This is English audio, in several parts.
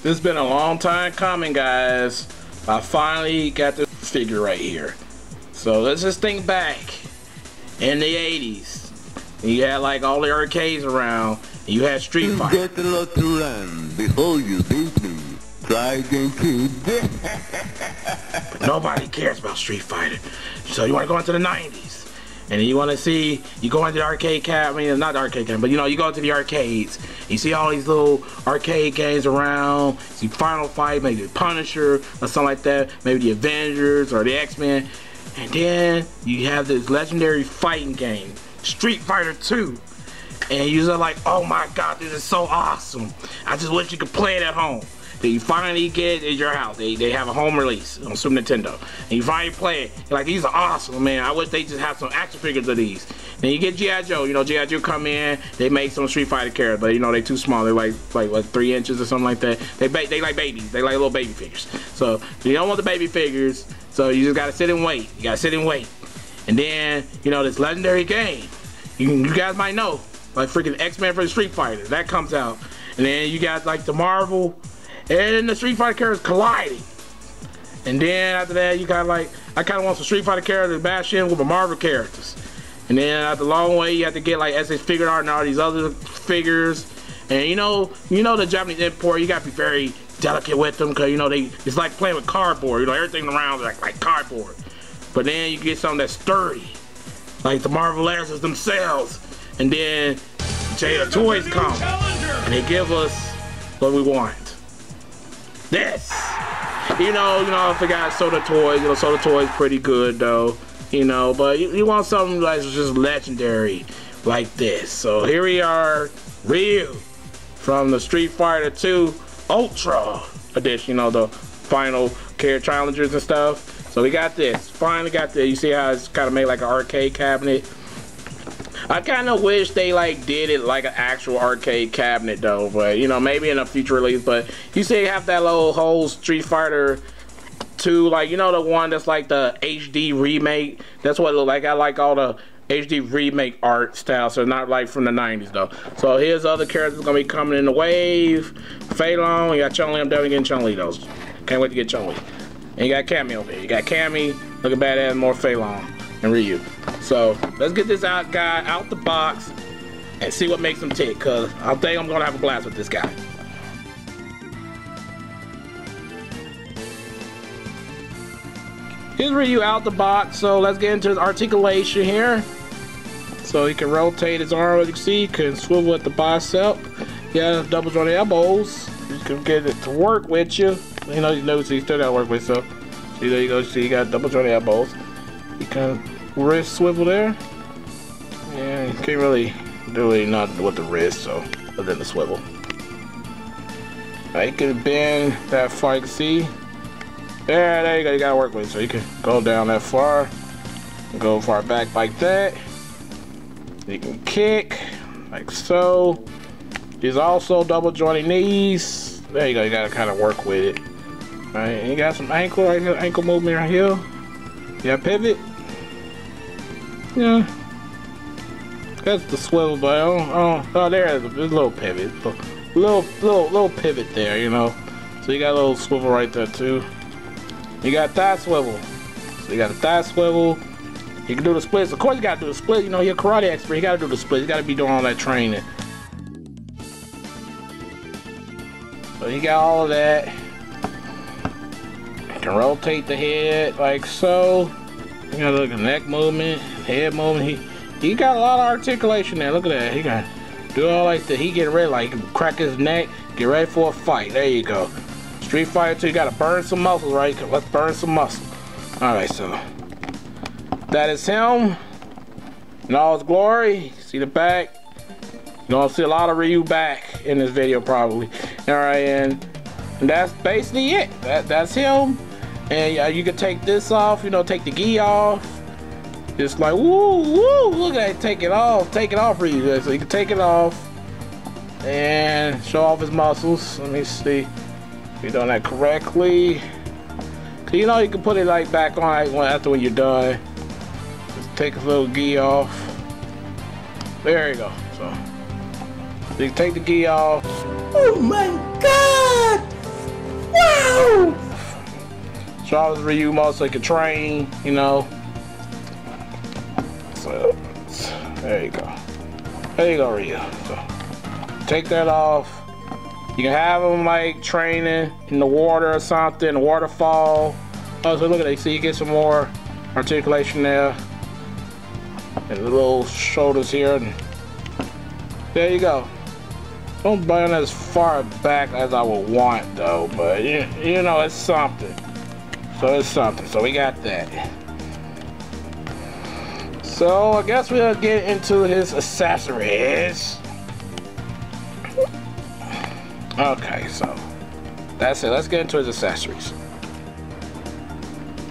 This has been a long time coming, guys. I finally got this figure right here. So let's just think back in the 80s. You had like all the arcades around. And you had Street Fighter. You got a lot to run before you beat me. Try again, kid. But nobody cares about Street Fighter. So you want to go into the 90s. And you want to see, you go into the arcade cab, I mean, not the arcade cab, but you know, you go into the arcades. You see all these little arcade games around. See Final Fight, maybe the Punisher or something like that. Maybe the Avengers or the X-Men. And then you have this legendary fighting game, Street Fighter 2. And you're just like, oh my god, this is so awesome. I just wish you could play it at home. Then you finally get it at your house. They have a home release on Super Nintendo. And you finally play it. You're like, these are awesome, man. I wish they just have some action figures of these. Then you get G.I. Joe. You know, G.I. Joe come in, they make some Street Fighter characters, but you know, they too small. They're like 3 inches or something like that. They like babies. They like little baby figures. So you don't want the baby figures, so you just gotta sit and wait. You gotta sit and wait. And then, you know, this legendary game, you guys might know, like freaking X-Men vs. Street Fighter, that comes out. And then you got like the Marvel and the Street Fighter characters colliding. And then after that, you got like, I kind of want some Street Fighter characters to bash in with the Marvel characters. And then after the long way, you have to get like SS Figure Art and all these other figures. And you know the Japanese import, you gotta be very delicate with them, cause you know it's like playing with cardboard. You know, everything around is like cardboard. But then you get something that's sturdy, like the Marvel Legends themselves. And then Jada toys come, and they give us what we want. This, you know, I forgot Soda Toys. You know, Soda Toys pretty good though. You know, but you want something that's just legendary like this. So here we are, RYU from the Street Fighter 2 Ultra Edition. You know, the final character challengers and stuff. So we got this. Finally got this. You see how it's kind of made like an arcade cabinet. I kind of wish they like did it like an actual arcade cabinet though, but you know, maybe in a future release. But you see, you have that little whole Street Fighter 2, like, you know, the one that's like the HD remake. That's what it look like. I like all the HD remake art style, so not like from the 90s though. So here's other characters gonna be coming in the wave. Fei Long, you got Chun-Li. I'm definitely getting Chun-Li those. Can't wait to get Chun-Li. And you got Cammy over here. You got Cammy looking badass, more Fei Long and RYU. So let's get this guy out the box and see what makes him tick, cause I think I'm gonna have a blast with this guy. Here's RYU out the box, so let's get into his articulation here. So he can rotate his arm, as you can see, he can swivel at the bicep. Yeah, double jointed elbows. You can get it to work with you. You know, you still gotta work with, so see, there you go. See, you got double jointed elbows. You can wrist swivel there. Yeah, you can't really do nothing with the wrist, so other than the swivel. You can bend that far, you can see. There you go, you gotta work with it. So you can go down that far, go far back like that. You can kick, like so. There's also double jointed knees. There you go, you gotta kind of work with it. Alright, and you got some ankle right here, ankle movement right here. You got pivot. Yeah. That's the swivel, but oh, there's a little pivot. Little pivot there, you know. So you got a little swivel right there too. You got thigh swivel. So you got a thigh swivel. You can do the splits. Of course you gotta do the split. You know, you're a karate expert. You gotta do the split. You gotta be doing all that training. So you got all of that. You can rotate the head like so. You got look at neck movement, head movement. He got a lot of articulation there. Look at that. He got do all like the he getting ready, like he can crack his neck, get ready for a fight. There you go. Street Fighter 2, you gotta burn some muscles, right? Let's burn some muscle. Alright, so that is him in all his glory. See the back. You're gonna see a lot of RYU back in this video probably. Alright, and that's basically it. That's him. And you can take this off, you know, take the gi off. Just like woo, look at that, take it off RYU. So you can take it off and show off his muscles. Let me see if you're doing that correctly. So, you know, you can put it like back on after when you're done. Just take a little gi off. There you go. So you can take the gi off. Oh my god! move! So I was Ryu mode so he could train, you know. So there you go. There you go, Ryu. So take that off. You can have him like training in the water or something, a waterfall. Oh, so look at that. See, you get some more articulation there. And the little shoulders here. And there you go. Don't burn as far back as I would want though, but you know, it's something. So it's something. So we got that. So I guess we'll get into his accessories. Okay, so that's it. Let's get into his accessories.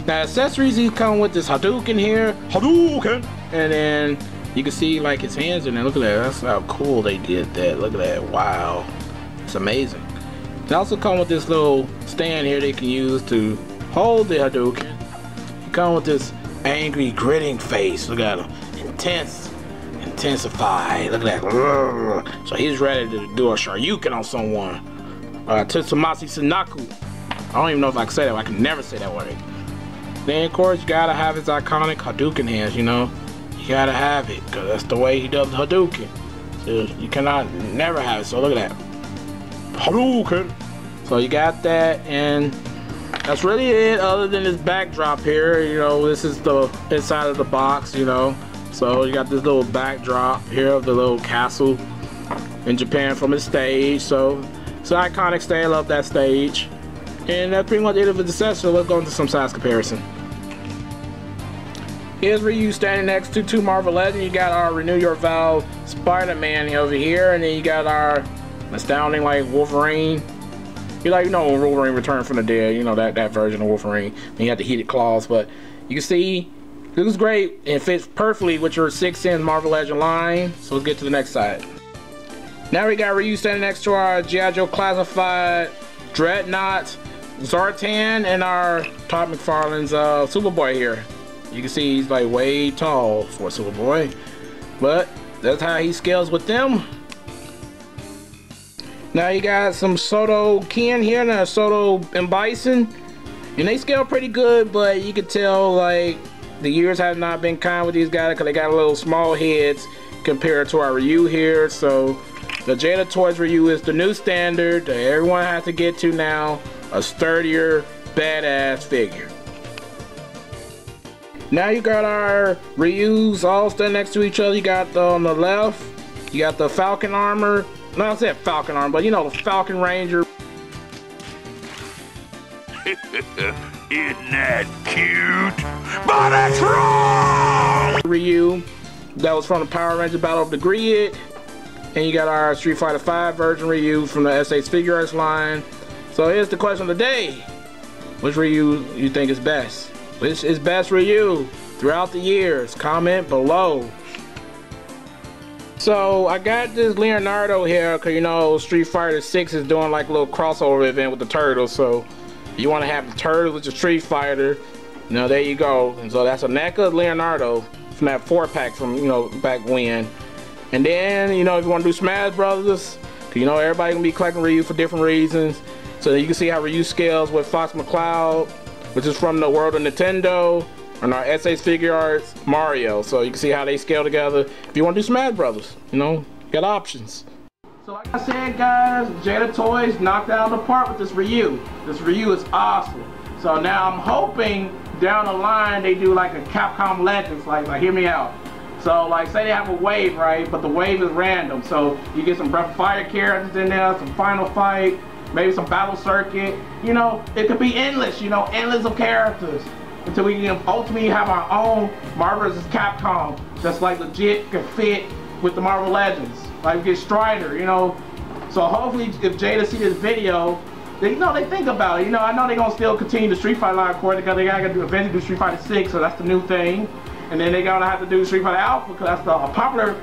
Now, accessories, he come with this Hadouken here. Hadouken! And then you can see like his hands in there. Look at that. That's how cool they did that. Look at that. Wow. It's amazing. They also come with this little stand here they can use to hold the Hadouken. He come with this angry, gritting face. Look at him. Intensify. Look at that. So he's ready to do a Shoryuken on someone. Tsumasu Sinaku. I don't even know if I can say that. I can never say that word. Then of course you gotta have his iconic Hadouken hands, you know. You gotta have it, cause that's the way he does Hadouken. So you cannot never have it. So look at that. Hadouken. So you got that, and that's really it, other than this backdrop here. You know, this is the inside of the box, you know. So you got this little backdrop here of the little castle in Japan from his stage. So it's an iconic stage. I love that stage. And that's pretty much it of the accessory. Let's go into some size comparison. Here's Ryu standing next to two Marvel Legends. You got our Renew Your Vow Spider-Man over here, and then you got our astounding like Wolverine. You know when Wolverine returned from the dead, you know that version of Wolverine. And you had the heated claws, but you can see it was great. It fits perfectly with your 6-inch Marvel Legend line. So let's get to the next side. Now we got Ryu standing next to our G.I. Joe Classified Dreadnought Zartan and our Todd McFarlane's Superboy here. You can see he's like way tall for a Superboy, but that's how he scales with them. Now you got some Soto Ken here and a Soto and Bison, and they scale pretty good, but you can tell like the years have not been kind with these guys because they got a little small heads compared to our Ryu here. So the Jada Toys Ryu is the new standard that everyone has to get to now. A sturdier, badass figure. Now you got our Ryus all standing next to each other. You got on the left, you got the Falcon armor. No, I said Falcon armor, but you know the Falcon Ranger. Isn't that cute? But it's wrong! Ryu, that was from the Power Ranger Battle of the Grid. And you got our Street Fighter V version Ryu from the S8 Figure Arts line. So here's the question of the day. Which Ryu you think is best? Which is best Ryu throughout the years? Comment below. So I got this Leonardo here because you know Street Fighter 6 is doing like a little crossover event with the Turtles. So you want to have the Turtles with the Street Fighter. You know, there you go. And so that's a NECA Leonardo from that 4-pack from, you know, back when. And then, you know, if you want to do Smash Brothers, you know, everybody gonna be collecting Ryu for different reasons. So you can see how Ryu scales with Fox McCloud, which is from the world of Nintendo, and our S8 Figure Arts Mario. So you can see how they scale together. If you want to do Smash Brothers, you know, you got options. So like I said, guys, Jada Toys knocked out of the park with this Ryu. This Ryu is awesome. So now I'm hoping down the line they do like a Capcom Legends, like hear me out. So like say they have a wave, right? But the wave is random. So you get some Breath of Fire characters in there, some Final Fight, maybe some Battle Circuit. You know, it could be endless, you know, endless of characters. Until we can ultimately have our own Marvel vs. Capcom that's like legit can fit with the Marvel Legends. Like we get Strider, you know. So hopefully if Jada see this video, they, you know, they think about it. You know, I know they're gonna still continue the Street Fighter line, of course, because they gotta do eventually do Street Fighter 6, so that's the new thing. And then they're gonna have to do Street Fighter Alpha because that's the popular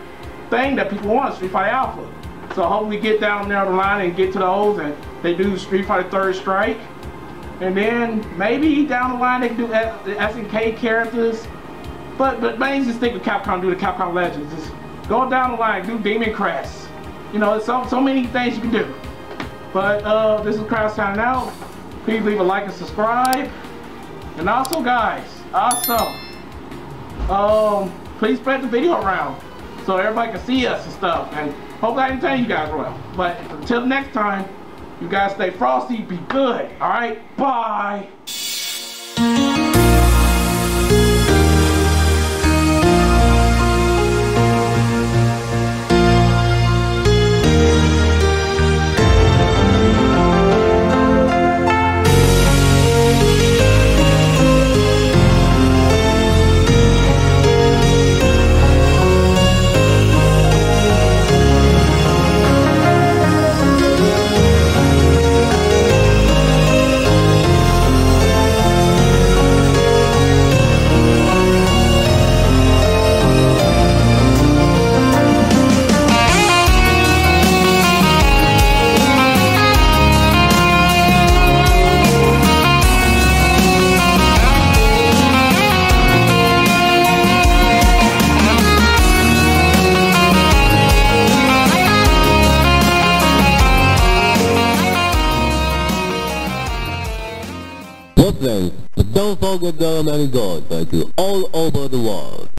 thing that people want, Street Fighter Alpha. So hopefully we get down there the line and get to those, and they do Street Fighter Third Strike. And then maybe down the line they can do the SNK characters. But mainly just think of Capcom, do the Capcom Legends. Just go down the line, do Demon Crest. You know, there's so many things you can do. But this is Kraus signing out. please leave a like and subscribe. And also, guys, please spread the video around so everybody can see us and stuff. And hopefully I entertain you guys well. But until next time, you guys stay frosty, be good. All right, bye. But don't forget the many gods all over the world.